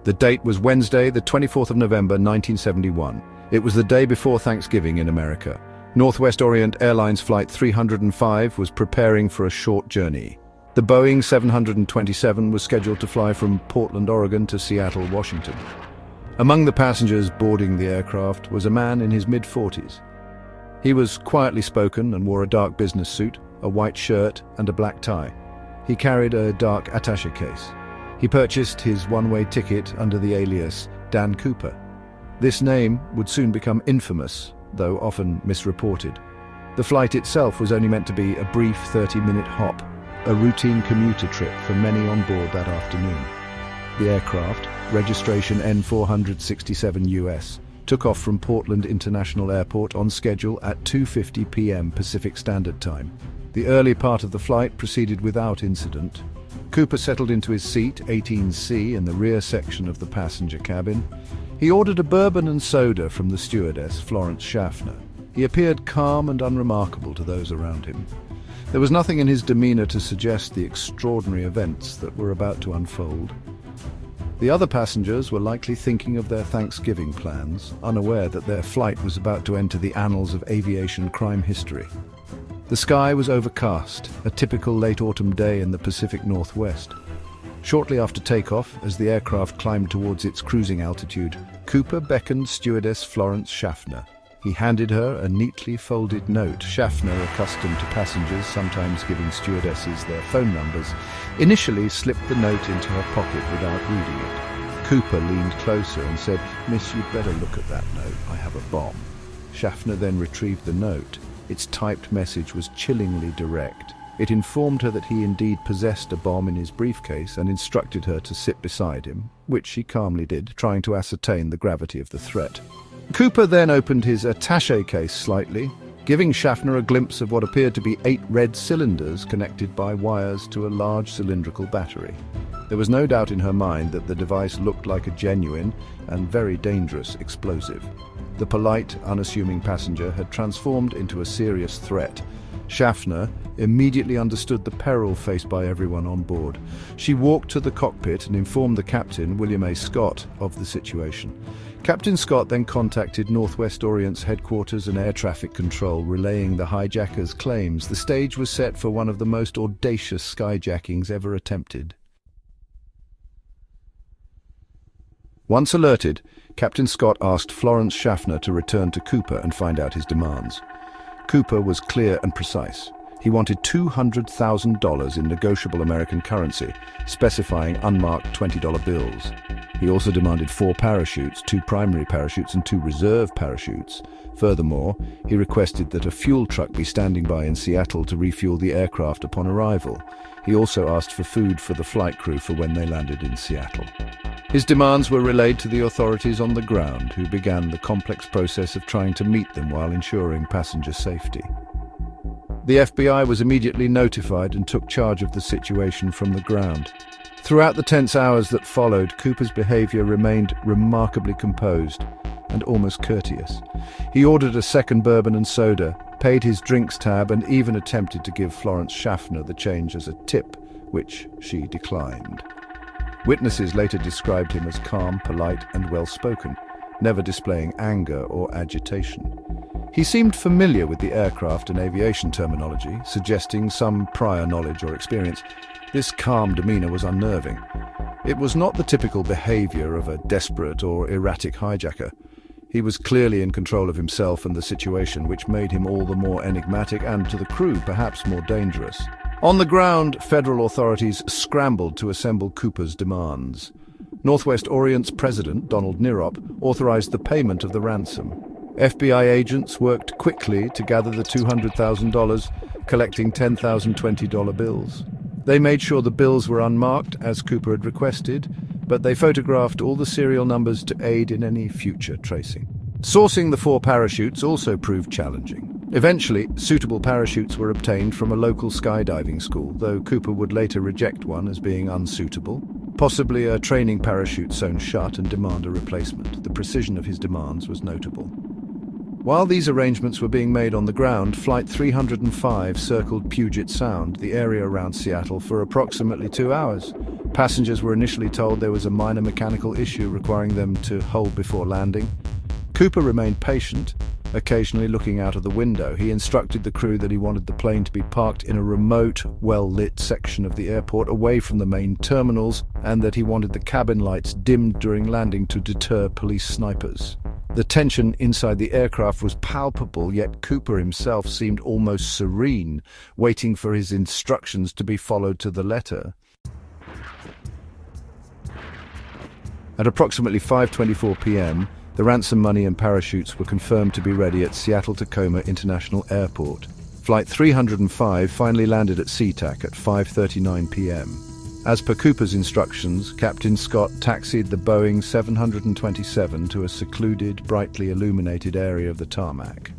The date was Wednesday, the 24th of November, 1971. It was the day before Thanksgiving in America. Northwest Orient Airlines Flight 305 was preparing for a short journey. The Boeing 727 was scheduled to fly from Portland, Oregon to Seattle, Washington. Among the passengers boarding the aircraft was a man in his mid-40s. He was quietly spoken and wore a dark business suit, a white shirt, and a black tie. He carried a dark attaché case. He purchased his one-way ticket under the alias Dan Cooper. This name would soon become infamous, though often misreported. The flight itself was only meant to be a brief 30-minute hop, a routine commuter trip for many on board that afternoon. The aircraft, registration N467 US, took off from Portland International Airport on schedule at 2:50 p.m. Pacific Standard Time. The early part of the flight proceeded without incident. Cooper settled into his seat, 18C, in the rear section of the passenger cabin. He ordered a bourbon and soda from the stewardess, Florence Schaffner. He appeared calm and unremarkable to those around him. There was nothing in his demeanor to suggest the extraordinary events that were about to unfold. The other passengers were likely thinking of their Thanksgiving plans, unaware that their flight was about to enter the annals of aviation crime history. The sky was overcast, a typical late autumn day in the Pacific Northwest. Shortly after takeoff, as the aircraft climbed towards its cruising altitude, Cooper beckoned stewardess Florence Schaffner. He handed her a neatly folded note. Schaffner, accustomed to passengers sometimes giving stewardesses their phone numbers, initially slipped the note into her pocket without reading it. Cooper leaned closer and said, "Miss, you'd better look at that note. I have a bomb." Schaffner then retrieved the note. Its typed message was chillingly direct. It informed her that he indeed possessed a bomb in his briefcase and instructed her to sit beside him, which she calmly did, trying to ascertain the gravity of the threat. Cooper then opened his attaché case slightly, giving Schaffner a glimpse of what appeared to be 8 red cylinders connected by wires to a large cylindrical battery. There was no doubt in her mind that the device looked like a genuine and very dangerous explosive. The polite, unassuming passenger had transformed into a serious threat. Schaffner immediately understood the peril faced by everyone on board. She walked to the cockpit and informed the captain, William A. Scott, of the situation. Captain Scott then contacted Northwest Orient's headquarters and air traffic control, relaying the hijackers' claims. The stage was set for one of the most audacious skyjackings ever attempted. Once alerted, Captain Scott asked Florence Schaffner to return to Cooper and find out his demands. Cooper was clear and precise. He wanted $200,000 in negotiable American currency, specifying unmarked $20 bills. He also demanded 4 parachutes, 2 primary parachutes and 2 reserve parachutes. Furthermore, he requested that a fuel truck be standing by in Seattle to refuel the aircraft upon arrival. He also asked for food for the flight crew for when they landed in Seattle. His demands were relayed to the authorities on the ground, who began the complex process of trying to meet them while ensuring passenger safety. The FBI was immediately notified and took charge of the situation from the ground. Throughout the tense hours that followed, Cooper's behavior remained remarkably composed and almost courteous. He ordered a second bourbon and soda, paid his drinks tab, and even attempted to give Florence Schaffner the change as a tip, which she declined. Witnesses later described him as calm, polite, and well-spoken, never displaying anger or agitation. He seemed familiar with the aircraft and aviation terminology, suggesting some prior knowledge or experience. This calm demeanor was unnerving. It was not the typical behavior of a desperate or erratic hijacker. He was clearly in control of himself and the situation, which made him all the more enigmatic and, to the crew, perhaps more dangerous. On the ground, federal authorities scrambled to assemble Cooper's demands. Northwest Orient's president, Donald Nirop, authorized the payment of the ransom. FBI agents worked quickly to gather the $200,000, collecting 10,000 $20 bills. They made sure the bills were unmarked, as Cooper had requested, but they photographed all the serial numbers to aid in any future tracing. Sourcing the 4 parachutes also proved challenging. Eventually, suitable parachutes were obtained from a local skydiving school, though Cooper would later reject one as being unsuitable. Possibly a training parachute sewn shut and demand a replacement. The precision of his demands was notable. While these arrangements were being made on the ground, Flight 305 circled Puget Sound, the area around Seattle, for approximately 2 hours. Passengers were initially told there was a minor mechanical issue requiring them to hold before landing. Cooper remained patient, occasionally looking out of the window. He instructed the crew that he wanted the plane to be parked in a remote, well-lit section of the airport away from the main terminals, and that he wanted the cabin lights dimmed during landing to deter police snipers. The tension inside the aircraft was palpable, yet Cooper himself seemed almost serene, waiting for his instructions to be followed to the letter. At approximately 5:24 p.m., the ransom money and parachutes were confirmed to be ready at Seattle-Tacoma International Airport. Flight 305 finally landed at SeaTac at 5:39 p.m. As per Cooper's instructions, Captain Scott taxied the Boeing 727 to a secluded, brightly illuminated area of the tarmac.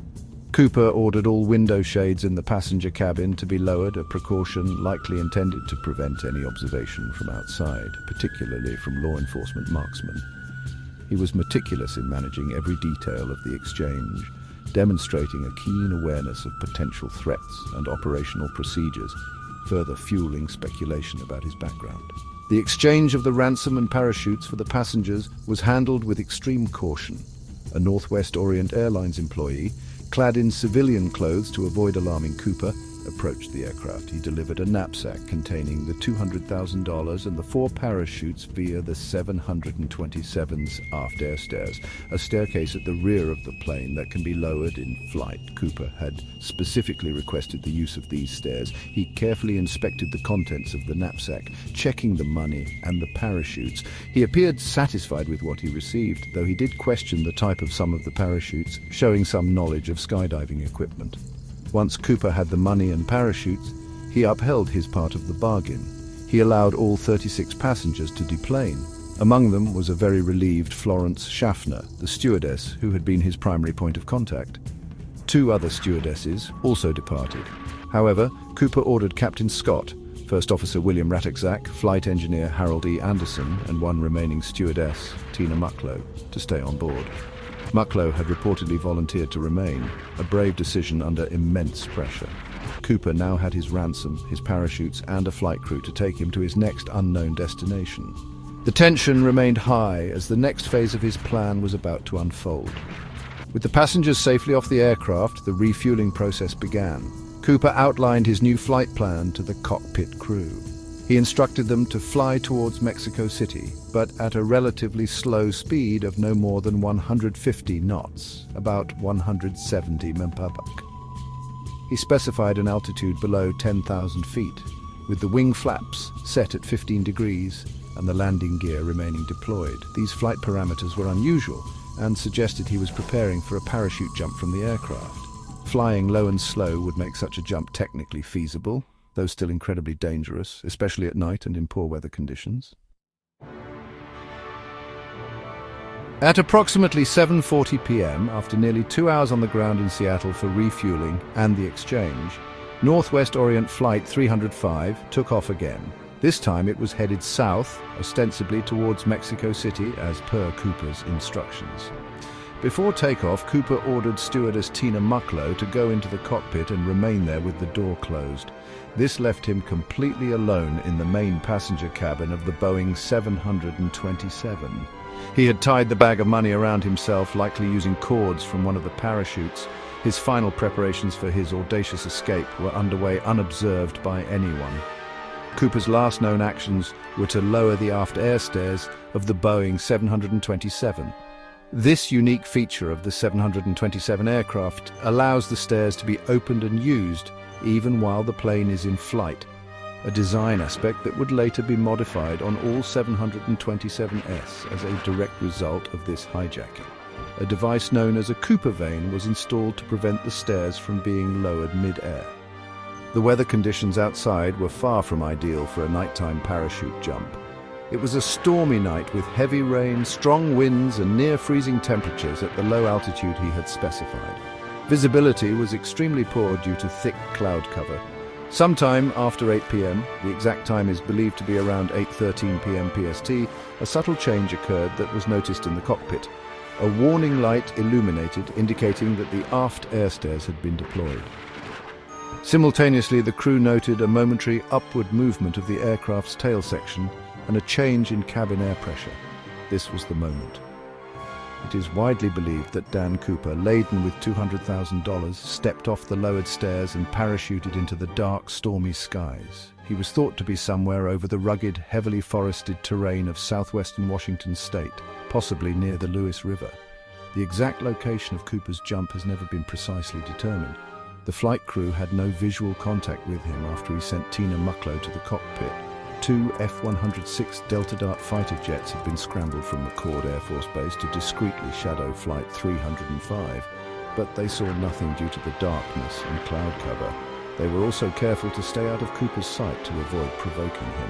Cooper ordered all window shades in the passenger cabin to be lowered, a precaution likely intended to prevent any observation from outside, particularly from law enforcement marksmen. He was meticulous in managing every detail of the exchange, demonstrating a keen awareness of potential threats and operational procedures, further fueling speculation about his background. The exchange of the ransom and parachutes for the passengers was handled with extreme caution. A Northwest Orient Airlines employee, clad in civilian clothes to avoid alarming Cooper, approached the aircraft. He delivered a knapsack containing the $200,000 and the 4 parachutes via the 727's aft air stairs, a staircase at the rear of the plane that can be lowered in flight. Cooper had specifically requested the use of these stairs. He carefully inspected the contents of the knapsack, checking the money and the parachutes. He appeared satisfied with what he received, though he did question the type of some of the parachutes, showing some knowledge of skydiving equipment. Once Cooper had the money and parachutes, he upheld his part of the bargain. He allowed all 36 passengers to deplane. Among them was a very relieved Florence Schaffner, the stewardess who had been his primary point of contact. 2 other stewardesses also departed. However, Cooper ordered Captain Scott, First Officer William Ratajczak, Flight Engineer Harold E. Anderson, and 1 remaining stewardess, Tina Mucklow, to stay on board. Mucklow had reportedly volunteered to remain, a brave decision under immense pressure. Cooper now had his ransom, his parachutes, and a flight crew to take him to his next unknown destination. The tension remained high as the next phase of his plan was about to unfold. With the passengers safely off the aircraft, the refueling process began. Cooper outlined his new flight plan to the cockpit crew. He instructed them to fly towards Mexico City, but at a relatively slow speed of no more than 150 knots, about 170 mph. He specified an altitude below 10,000 feet, with the wing flaps set at 15 degrees and the landing gear remaining deployed. These flight parameters were unusual and suggested he was preparing for a parachute jump from the aircraft. Flying low and slow would make such a jump technically feasible, though still incredibly dangerous, especially at night and in poor weather conditions. At approximately 7:40 p.m., after nearly 2 hours on the ground in Seattle for refueling and the exchange, Northwest Orient Flight 305 took off again. This time it was headed south, ostensibly towards Mexico City, as per Cooper's instructions. Before takeoff, Cooper ordered stewardess Tina Mucklow to go into the cockpit and remain there with the door closed. This left him completely alone in the main passenger cabin of the Boeing 727. He had tied the bag of money around himself, likely using cords from one of the parachutes. His final preparations for his audacious escape were underway unobserved by anyone. Cooper's last known actions were to lower the aft air stairs of the Boeing 727. This unique feature of the 727 aircraft allows the stairs to be opened and used even while the plane is in flight, a design aspect that would later be modified on all 727s as a direct result of this hijacking. A device known as a Cooper vane was installed to prevent the stairs from being lowered mid-air. The weather conditions outside were far from ideal for a nighttime parachute jump. It was a stormy night with heavy rain, strong winds, and near-freezing temperatures at the low altitude he had specified. Visibility was extremely poor due to thick cloud cover. Sometime after 8 p.m., the exact time is believed to be around 8:13 p.m. PST, a subtle change occurred that was noticed in the cockpit. A warning light illuminated, indicating that the aft air stairs had been deployed. Simultaneously, the crew noted a momentary upward movement of the aircraft's tail section and a change in cabin air pressure. This was the moment. It is widely believed that Dan Cooper, laden with $200,000, stepped off the lowered stairs and parachuted into the dark, stormy skies. He was thought to be somewhere over the rugged, heavily forested terrain of southwestern Washington state, possibly near the Lewis River. The exact location of Cooper's jump has never been precisely determined. The flight crew had no visual contact with him after he sent Tina Mucklow to the cockpit. 2 F-106 Delta Dart fighter jets had been scrambled from McCord Air Force Base to discreetly shadow Flight 305, but they saw nothing due to the darkness and cloud cover. They were also careful to stay out of Cooper's sight to avoid provoking him.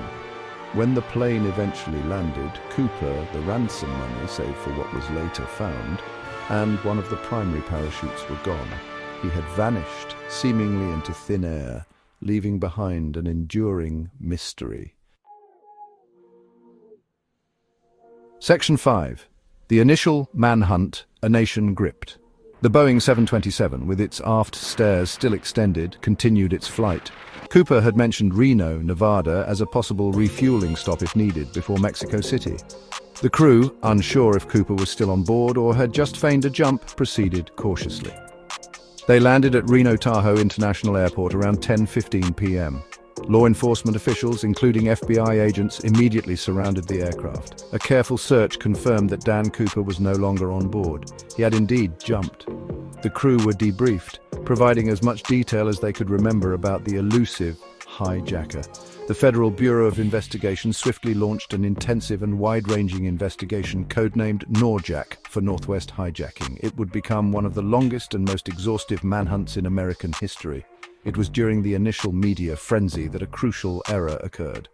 When the plane eventually landed, Cooper, the ransom money, save for what was later found, and one of the primary parachutes were gone. He had vanished, seemingly into thin air, leaving behind an enduring mystery. Section 5. The initial manhunt, a nation gripped. The Boeing 727, with its aft stairs still extended, continued its flight. Cooper had mentioned Reno, Nevada, as a possible refueling stop if needed before Mexico City. The crew, unsure if Cooper was still on board or had just feigned a jump, proceeded cautiously. They landed at Reno Tahoe International Airport around 10:15 p.m. Law enforcement officials, including FBI agents, immediately surrounded the aircraft. A careful search confirmed that Dan Cooper was no longer on board. He had indeed jumped. The crew were debriefed, providing as much detail as they could remember about the elusive hijacker. The Federal Bureau of Investigation swiftly launched an intensive and wide-ranging investigation codenamed NORJAC for Northwest Hijacking. It would become one of the longest and most exhaustive manhunts in American history. It was during the initial media frenzy that a crucial error occurred.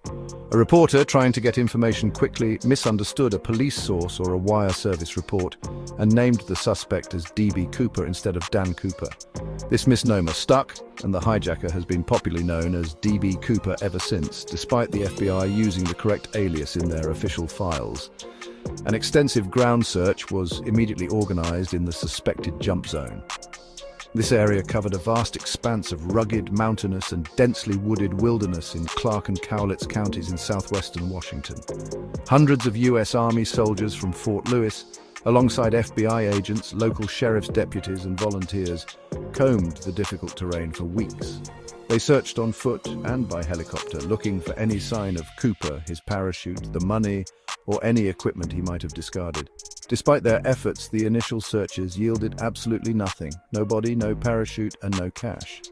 A reporter trying to get information quickly misunderstood a police source or a wire service report and named the suspect as D.B. Cooper instead of Dan Cooper. This misnomer stuck, and the hijacker has been popularly known as D.B. Cooper ever since, despite the FBI using the correct alias in their official files. An extensive ground search was immediately organized in the suspected jump zone. This area covered a vast expanse of rugged, mountainous, and densely wooded wilderness in Clark and Cowlitz counties in southwestern Washington. Hundreds of U.S. Army soldiers from Fort Lewis, alongside FBI agents, local sheriff's deputies, and volunteers, combed the difficult terrain for weeks. They searched on foot and by helicopter, looking for any sign of Cooper, his parachute, the money, or any equipment he might have discarded. Despite their efforts, the initial searches yielded absolutely nothing. No body, no parachute, and no cash.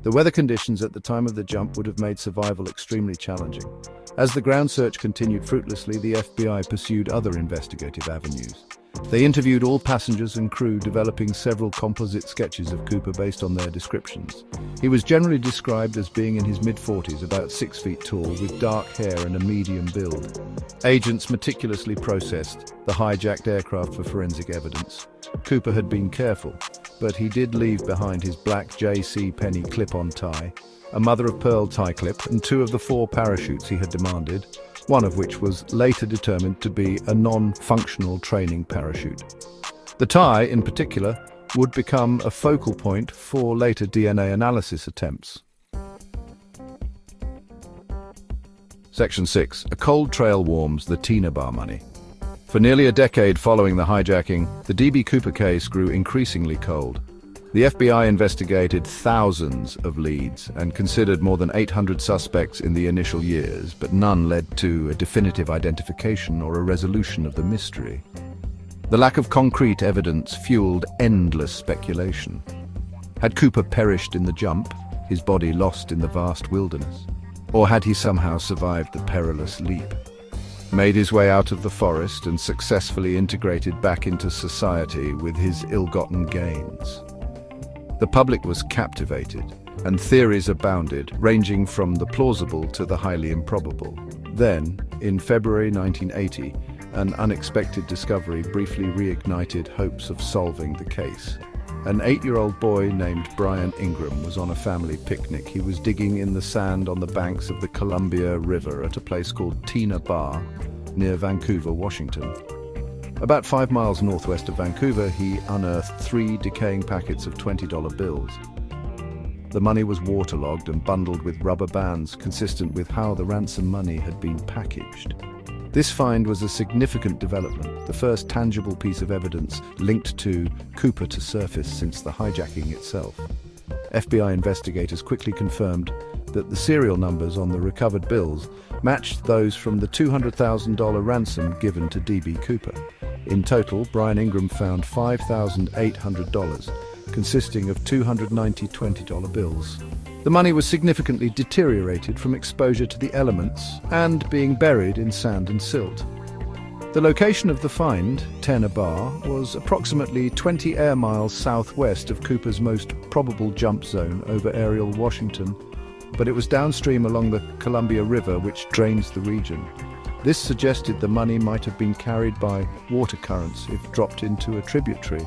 The weather conditions at the time of the jump would have made survival extremely challenging. As the ground search continued fruitlessly, the FBI pursued other investigative avenues. They interviewed all passengers and crew, developing several composite sketches of Cooper based on their descriptions. He was generally described as being in his mid-40s, about 6 feet tall, with dark hair and a medium build. Agents meticulously processed the hijacked aircraft for forensic evidence. Cooper had been careful, but he did leave behind his black J.C. Penney clip-on tie, a mother-of-pearl tie clip, and 2 of the 4 parachutes he had demanded, one of which was later determined to be a non-functional training parachute. The tie, in particular, would become a focal point for later DNA analysis attempts. Section 6. A cold trail warms the Tina Bar money. For nearly a decade following the hijacking, the D.B. Cooper case grew increasingly cold. The FBI investigated thousands of leads and considered more than 800 suspects in the initial years, but none led to a definitive identification or a resolution of the mystery. The lack of concrete evidence fueled endless speculation. Had Cooper perished in the jump, his body lost in the vast wilderness? Or had he somehow survived the perilous leap, made his way out of the forest and successfully integrated back into society with his ill-gotten gains? The public was captivated, and theories abounded, ranging from the plausible to the highly improbable. Then, in February 1980, an unexpected discovery briefly reignited hopes of solving the case. An 8-year-old boy named Brian Ingram was on a family picnic. He was digging in the sand on the banks of the Columbia River at a place called Tina Bar, near Vancouver, Washington. About 5 miles northwest of Vancouver, he unearthed 3 decaying packets of $20 bills. The money was waterlogged and bundled with rubber bands, consistent with how the ransom money had been packaged. This find was a significant development, the first tangible piece of evidence linked to Cooper to surface since the hijacking itself. FBI investigators quickly confirmed that the serial numbers on the recovered bills matched those from the $200,000 ransom given to D.B. Cooper. In total, Brian Ingram found $5,800, consisting of 290 $20 bills. The money was significantly deteriorated from exposure to the elements and being buried in sand and silt. The location of the find, Tenor Bar, was approximately 20 air miles southwest of Cooper's most probable jump zone over Ariel, Washington, but it was downstream along the Columbia River, which drains the region. This suggested the money might have been carried by water currents if dropped into a tributary.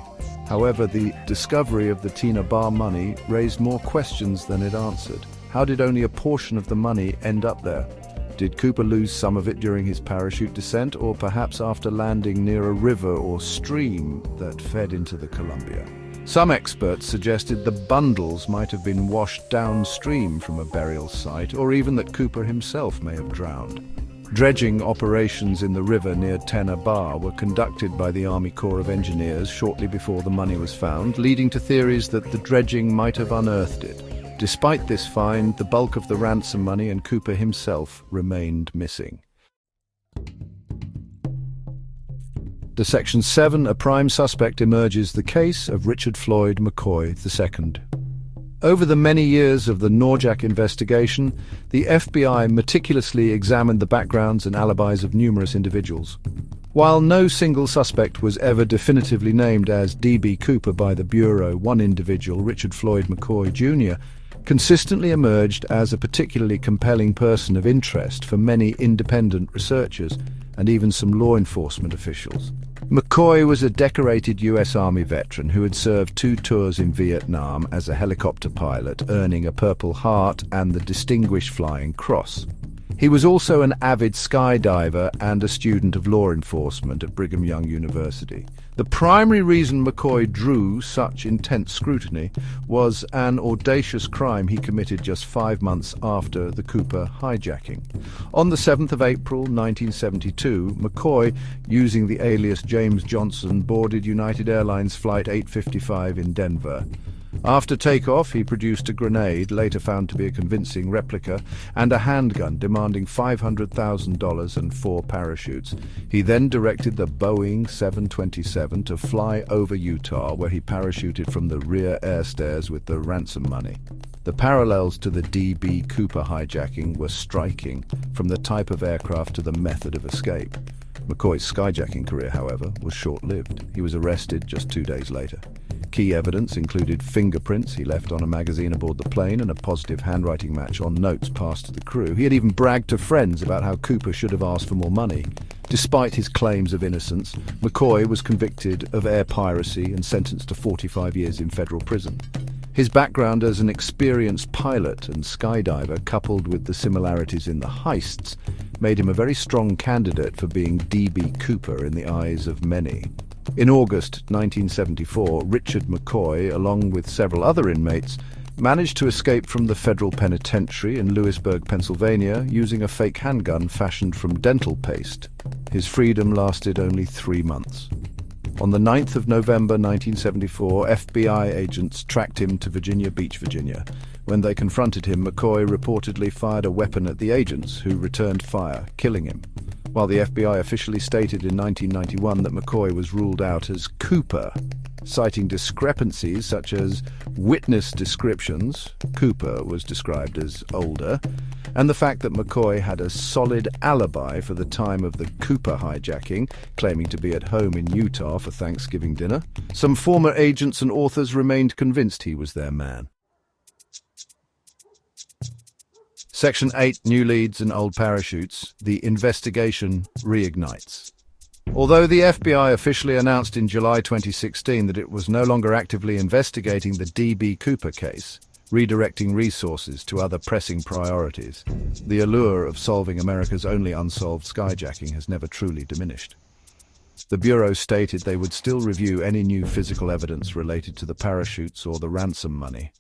However, the discovery of the Tenor Bar money raised more questions than it answered. How did only a portion of the money end up there? Did Cooper lose some of it during his parachute descent, or perhaps after landing near a river or stream that fed into the Columbia? Some experts suggested the bundles might have been washed downstream from a burial site, or even that Cooper himself may have drowned. Dredging operations in the river near Tenor Bar were conducted by the Army Corps of Engineers shortly before the money was found, leading to theories that the dredging might have unearthed it. Despite this find, the bulk of the ransom money and Cooper himself remained missing. To Section 7, a prime suspect emerges: the case of Richard Floyd McCoy II. Over the many years of the Norjack investigation, the FBI meticulously examined the backgrounds and alibis of numerous individuals. While no single suspect was ever definitively named as D.B. Cooper by the Bureau, one individual, Richard Floyd McCoy Jr., consistently emerged as a particularly compelling person of interest for many independent researchers and even some law enforcement officials. McCoy was a decorated U.S. Army veteran who had served 2 tours in Vietnam as a helicopter pilot, earning a Purple Heart and the Distinguished Flying Cross. He was also an avid skydiver and a student of law enforcement at Brigham Young University. The primary reason McCoy drew such intense scrutiny was an audacious crime he committed just 5 months after the Cooper hijacking. On the 7th of April 1972, McCoy, using the alias James Johnson, boarded United Airlines Flight 855 in Denver. After takeoff, he produced a grenade, later found to be a convincing replica, and a handgun, demanding $500,000 and 4 parachutes. He then directed the Boeing 727 to fly over Utah, where he parachuted from the rear air stairs with the ransom money. The parallels to the D.B. Cooper hijacking were striking, from the type of aircraft to the method of escape. McCoy's skyjacking career, however, was short-lived. He was arrested just 2 days later. Key evidence included fingerprints he left on a magazine aboard the plane and a positive handwriting match on notes passed to the crew. He had even bragged to friends about how Cooper should have asked for more money. Despite his claims of innocence, McCoy was convicted of air piracy and sentenced to 45 years in federal prison. His background as an experienced pilot and skydiver, coupled with the similarities in the heists, made him a very strong candidate for being D.B. Cooper in the eyes of many. In August 1974, Richard McCoy, along with several other inmates, managed to escape from the federal penitentiary in Lewisburg, Pennsylvania, using a fake handgun fashioned from dental paste. His freedom lasted only 3 months. On the 9th of November 1974, FBI agents tracked him to Virginia Beach, Virginia. When they confronted him, McCoy reportedly fired a weapon at the agents, who returned fire, killing him. While the FBI officially stated in 1991 that McCoy was ruled out as Cooper, citing discrepancies such as witness descriptions — Cooper was described as older — and the fact that McCoy had a solid alibi for the time of the Cooper hijacking, claiming to be at home in Utah for Thanksgiving dinner, some former agents and authors remained convinced he was their man. Section 8, New Leads and Old Parachutes. The investigation reignites. Although the FBI officially announced in July 2016 that it was no longer actively investigating the D.B. Cooper case, redirecting resources to other pressing priorities, the allure of solving America's only unsolved skyjacking has never truly diminished. The Bureau stated they would still review any new physical evidence related to the parachutes or the ransom money.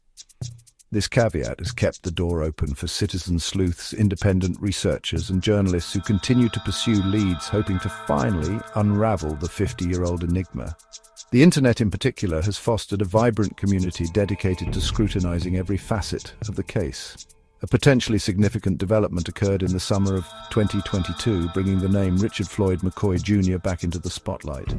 This caveat has kept the door open for citizen sleuths, independent researchers, and journalists who continue to pursue leads, hoping to finally unravel the 50-year-old enigma. The internet in particular has fostered a vibrant community dedicated to scrutinizing every facet of the case. A potentially significant development occurred in the summer of 2022, bringing the name Richard Floyd McCoy Jr. back into the spotlight.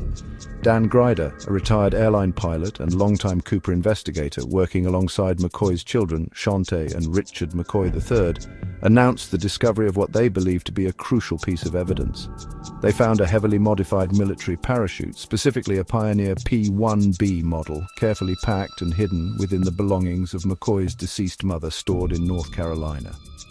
Dan Grider, a retired airline pilot and longtime Cooper investigator working alongside McCoy's children, Shante and Richard McCoy III, announced the discovery of what they believed to be a crucial piece of evidence. They found a heavily modified military parachute, specifically a Pioneer P-1B model, carefully packed and hidden within the belongings of McCoy's deceased mother stored in North Carolina.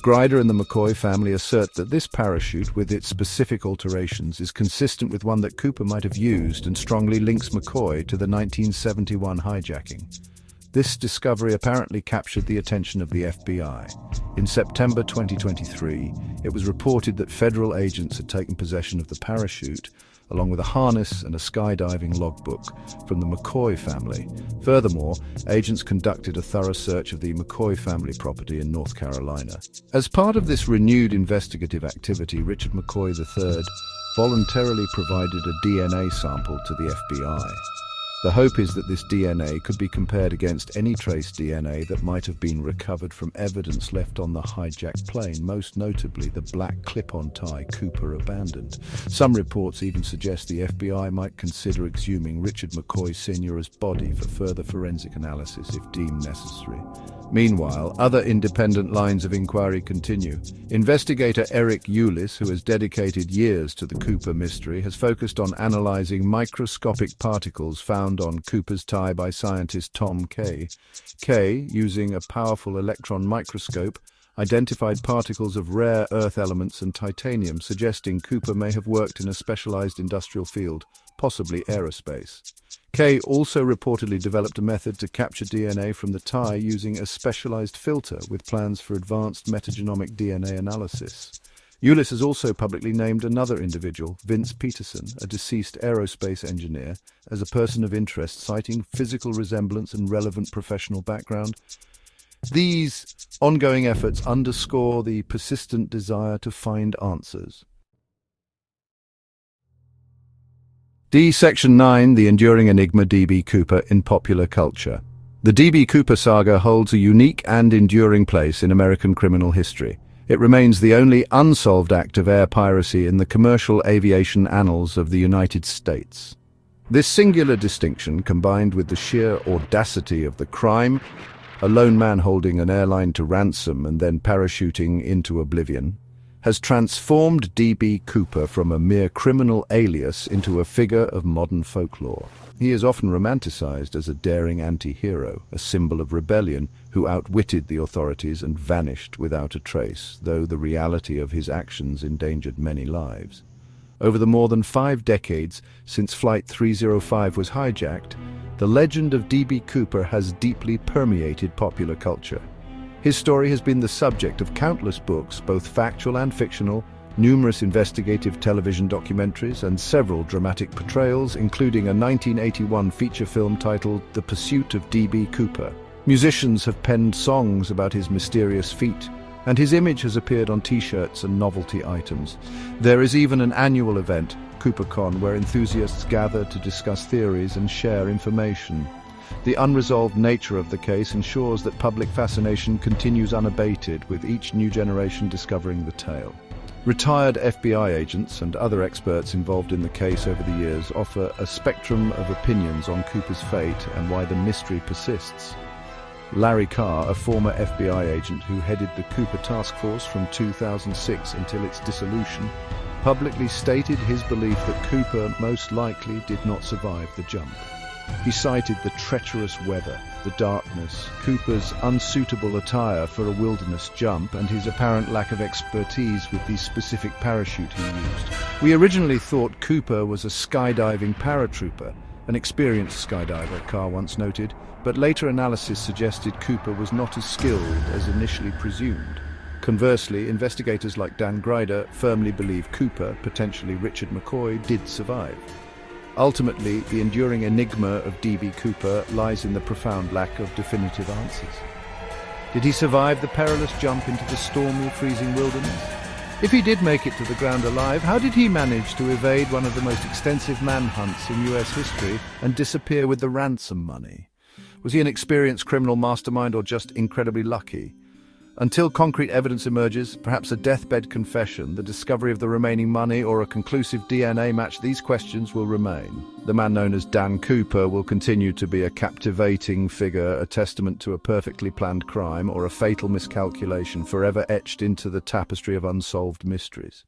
Grider and the McCoy family assert that this parachute, with its specific alterations, is consistent with one that Cooper might have used and strongly links McCoy to the 1971 hijacking. This discovery apparently captured the attention of the FBI. In September 2023, it was reported that federal agents had taken possession of the parachute, along with a harness and a skydiving logbook from the McCoy family. Furthermore, agents conducted a thorough search of the McCoy family property in North Carolina. As part of this renewed investigative activity, Richard McCoy III voluntarily provided a DNA sample to the FBI. The hope is that this DNA could be compared against any trace DNA that might have been recovered from evidence left on the hijacked plane, most notably the black clip-on tie Cooper abandoned. Some reports even suggest the FBI might consider exhuming Richard McCoy Sr.'s body for further forensic analysis if deemed necessary. Meanwhile, other independent lines of inquiry continue. Investigator Eric Eulis, who has dedicated years to the Cooper mystery, has focused on analyzing microscopic particles found on Cooper's tie by scientist Tom Kay. Kay, using a powerful electron microscope, identified particles of rare earth elements and titanium, suggesting Cooper may have worked in a specialized industrial field, possibly aerospace. Kay also reportedly developed a method to capture DNA from the tie using a specialized filter with plans for advanced metagenomic DNA analysis. Eulis has also publicly named another individual, Vince Peterson, a deceased aerospace engineer, as a person of interest, citing physical resemblance and relevant professional background. These ongoing efforts underscore the persistent desire to find answers. Section 9, The Enduring Enigma D.B. Cooper in Popular Culture. The D.B. Cooper saga holds a unique and enduring place in American criminal history. It remains the only unsolved act of air piracy in the commercial aviation annals of the United States. This singular distinction, combined with the sheer audacity of the crime, a lone man holding an airline to ransom and then parachuting into oblivion, has transformed D.B. Cooper from a mere criminal alias into a figure of modern folklore. He is often romanticized as a daring anti-hero, a symbol of rebellion who outwitted the authorities and vanished without a trace, though the reality of his actions endangered many lives. Over the more than 5 decades since Flight 305 was hijacked, the legend of D.B. Cooper has deeply permeated popular culture. His story has been the subject of countless books, both factual and fictional, numerous investigative television documentaries, and several dramatic portrayals, including a 1981 feature film titled The Pursuit of D.B. Cooper. Musicians have penned songs about his mysterious feat, and his image has appeared on T-shirts and novelty items. There is even an annual event, CooperCon, where enthusiasts gather to discuss theories and share information. The unresolved nature of the case ensures that public fascination continues unabated, with each new generation discovering the tale. Retired FBI agents and other experts involved in the case over the years offer a spectrum of opinions on Cooper's fate and why the mystery persists. Larry Carr, a former FBI agent who headed the Cooper Task Force from 2006 until its dissolution, publicly stated his belief that Cooper most likely did not survive the jump. He cited the treacherous weather, the darkness, Cooper's unsuitable attire for a wilderness jump, and his apparent lack of expertise with the specific parachute he used. "We originally thought Cooper was a skydiving paratrooper, an experienced skydiver," Carr once noted, but later analysis suggested Cooper was not as skilled as initially presumed. Conversely, investigators like Dan Grider firmly believe Cooper, potentially Richard McCoy, did survive. Ultimately, the enduring enigma of D.B. Cooper lies in the profound lack of definitive answers. Did he survive the perilous jump into the stormy, freezing wilderness? If he did make it to the ground alive, how did he manage to evade one of the most extensive manhunts in US history and disappear with the ransom money? Was he an experienced criminal mastermind or just incredibly lucky? Until concrete evidence emerges, perhaps a deathbed confession, the discovery of the remaining money, or a conclusive DNA match, these questions will remain. The man known as Dan Cooper will continue to be a captivating figure, a testament to a perfectly planned crime or a fatal miscalculation, forever etched into the tapestry of unsolved mysteries.